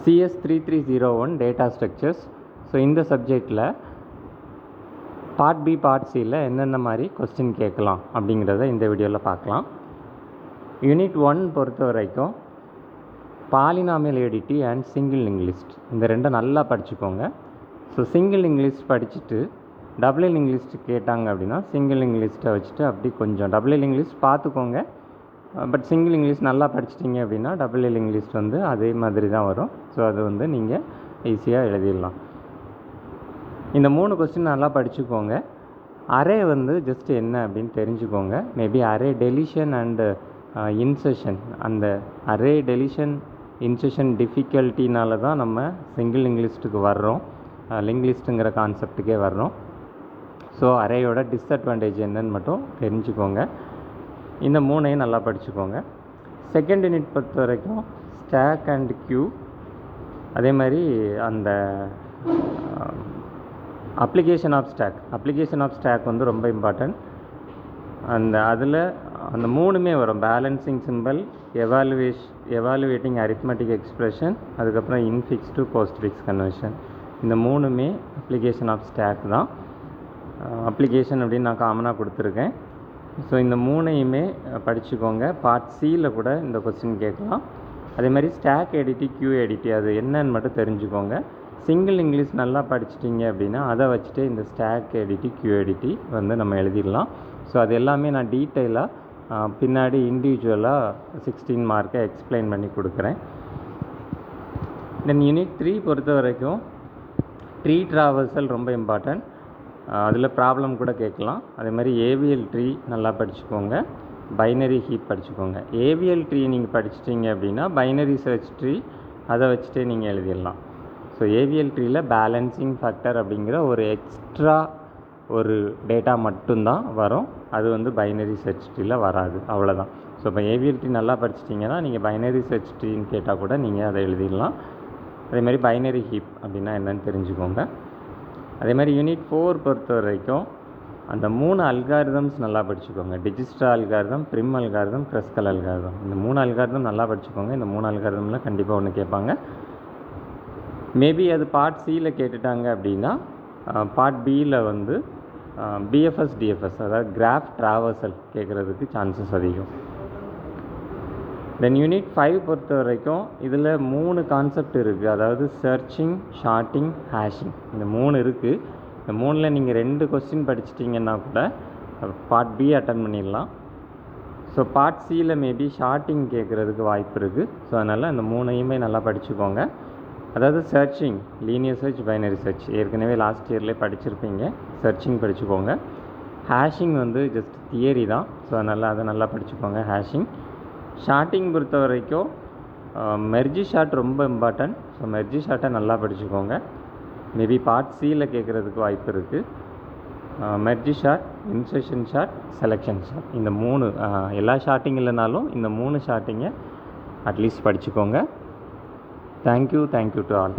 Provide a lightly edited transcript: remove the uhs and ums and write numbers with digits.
CS3301 data structures. So இந்த சப்ஜெக்டில் part be part சியில் என்னென்ன மாதிரி கொஸ்டின் கேட்கலாம் அப்படிங்கிறத இந்த வீடியோவில் பார்க்கலாம். யூனிட் 1 பொறுத்த வரைக்கும் பாலினாமியல் எடிட்டி அண்ட் சிங்கிள் லிங்க் லிஸ்ட் இந்த ரெண்டும் நல்லா படிச்சுக்கோங்க. ஸோ சிங்கிள் லிங்க் லிஸ்ட் படிச்சுட்டு டபுள் லிங்க் லிஸ்ட் கேட்டாங்க அப்படின்னா சிங்கிள் லிங்க் லிஸ்ட்டை வச்சுட்டு அப்படி கொஞ்சம் டபுள் லிங்க் லிஸ்ட் பார்த்துக்கோங்க. பட் சிங்கிள் இங்கிலீஷ் நல்லா படிச்சிட்டிங்க அப்படின்னா டபுள் இங்கிலீஷ் வந்து அதே மாதிரி தான் வரும். ஸோ அது வந்து நீங்கள் ஈஸியாக எழுதிடலாம். இந்த 3 கொஸ்டின் நல்லா படிச்சுக்கோங்க. அரே வந்து ஜஸ்ட் என்ன அப்படின்னு தெரிஞ்சுக்கோங்க. Maybe array deletion and incision, அந்த அரே டெலிஷன் இன்செஷன் டிஃபிகல்ட்டினால தான் நம்ம சிங்கிள் லிங்க்லிஸ்ட்டுக்கு வர்றோம், லிங்க்லிஸ்ட்டுங்கிற கான்செப்டுக்கே வர்றோம். ஸோ அரேயோட டிஸ்அட்வான்டேஜ் என்னன்னு மட்டும் தெரிஞ்சுக்கோங்க. இந்த 3ஐயும் நல்லா படிச்சுக்கோங்க. செகண்ட் யூனிட் பொறுத்த வரைக்கும் ஸ்டாக் அண்ட் கியூ, அதே மாதிரி அந்த அப்ளிகேஷன் ஆஃப் ஸ்டாக் வந்து ரொம்ப இம்பார்ட்டன்ட். அதில் அந்த 3மே வரும். Balancing simple, evaluating arithmetic expression, அதுக்கப்புறம் infix to postfix conversion. இந்த 3மே அப்ளிகேஷன் ஆஃப் ஸ்டாக் தான். அப்ளிகேஷன் அப்படின்னு நான் காமனாக கொடுத்துருக்கேன். ஸோ இந்த 3ஐயுமே படிச்சுக்கோங்க. பார்ட் சியில் கூட இந்த கொஸ்டின் கேட்கலாம். அதே மாதிரி ஸ்டாக் எடிட்டி, கியூ எடிட்டி அது என்னன்னு மட்டும் தெரிஞ்சுக்கோங்க. சிங்கிள் இங்கிலீஷ் நல்லா படிச்சிட்டிங்க அப்படின்னா அதை வச்சுட்டு இந்த ஸ்டாக் எடிட்டி, கியூ எடிட்டி வந்து நம்ம எழுதிடலாம். ஸோ அது எல்லாமே நான் டீட்டெயிலாக பின்னாடி இண்டிவிஜுவலாக 16 மார்க்கை எக்ஸ்பிளைன் பண்ணி கொடுக்குறேன். தென் யூனிட் 3 பொறுத்த வரைக்கும் ட்ரீ ட்ராவர்சல் ரொம்ப இம்பார்ட்டன்ட். அதில் ப்ராப்ளம் கூட கேட்கலாம். அதே மாதிரி ஏவிஎல் ட்ரீ நல்லா படிச்சுக்கோங்க. பைனரி ஹீப் படிச்சுக்கோங்க. ஏவிஎல் ட்ரீ நீங்கள் படிச்சிட்டிங்க அப்படின்னா பைனரி சர்ச் ட்ரீ அதை வச்சுட்டே நீங்கள் எழுதிடலாம். ஸோ ஏவிஎல் ட்ரீயில் பேலன்சிங் ஃபேக்டர் அப்படிங்கிற ஒரு எக்ஸ்ட்ரா ஒரு டேட்டா மட்டும்தான் வரும். அது வந்து பைனரி சர்ச் ட்ரீயில் வராது, அவ்வளோதான். ஸோ இப்போ ஏவிஎல் ட்ரீ நல்லா படிச்சிட்டிங்கன்னா நீங்கள் பைனரி சர்ச் ட்ரீன்னு கேட்டால் கூட நீங்கள் அதை எழுதிடலாம். அதே மாதிரி பைனரி ஹீப் அப்படின்னா என்னென்னு தெரிஞ்சுக்கோங்க. அதே மாதிரி யூனிட் 4 பொறுத்த வரைக்கும் அந்த 3 அல்காரிதம்ஸ் நல்லா படிச்சுக்கோங்க. டிஜிஸ்ட்ரா அல்காரிதம், பிரிம் அல்காரிதம், கிரெஸ்கல் அல்காரிதம். இந்த 3 அல்காரிதம் நல்லா படிச்சுக்கோங்க. இந்த 3 அல்காரிதமில் கண்டிப்பாக ஒன்று கேட்பாங்க. மேபி அது பார்ட் சியில் கேட்டுட்டாங்க அப்படின்னா பார்ட் பியில் வந்து பிஎஃப்எஸ், டிஎஃப்எஸ் அதாவது கிராஃப் ட்ராவர்சல் கேட்குறதுக்கு சான்சஸ் அதிகம். தென் யூனிட் 5 பொறுத்த வரைக்கும் இதில் 3 கான்செப்ட் இருக்குது. அதாவது சர்ச்சிங், ஷார்ட்டிங், ஹேஷிங். இந்த 3 இருக்குது. இந்த 3ல் நீங்கள் 2 கொஸ்டின் படிச்சிட்டிங்கன்னா கூட பார்ட் பி அட்டன் பண்ணிடலாம். ஸோ பார்ட் சியில் மேபி ஷார்ட்டிங் கேட்குறதுக்கு வாய்ப்பு இருக்குது. ஸோ அதனால் அந்த 3ஐயுமே நல்லா படிச்சுக்கோங்க. அதாவது searching, linear search, binary search ஏற்கனவே லாஸ்ட் இயர்லேயே படிச்சிருப்பீங்க. சர்ச்சிங் படிச்சுக்கோங்க. ஹேஷிங் வந்து ஜஸ்ட் தியரி தான். ஸோ அதனால் அதை நல்லா படிச்சுக்கோங்க. ஹேஷிங், ஷார்ட்டிங் பொறுத்த வரைக்கும் மெர்ஜி ஷார்ட் ரொம்ப இம்பார்ட்டன்ட். ஸோ மெர்ஜி ஷார்ட்டை நல்லா படிச்சுக்கோங்க. மேபி பார்ட் சியில் கேட்குறதுக்கு வாய்ப்பு இருக்குது. Merge sort, insertion sort, selection sort, இந்த 3 எல்லா ஷார்ட்டிங் இல்லைனாலும் இந்த 3 ஷார்ட்டிங்கை அட்லீஸ்ட் படிச்சுக்கோங்க. Thank you to all.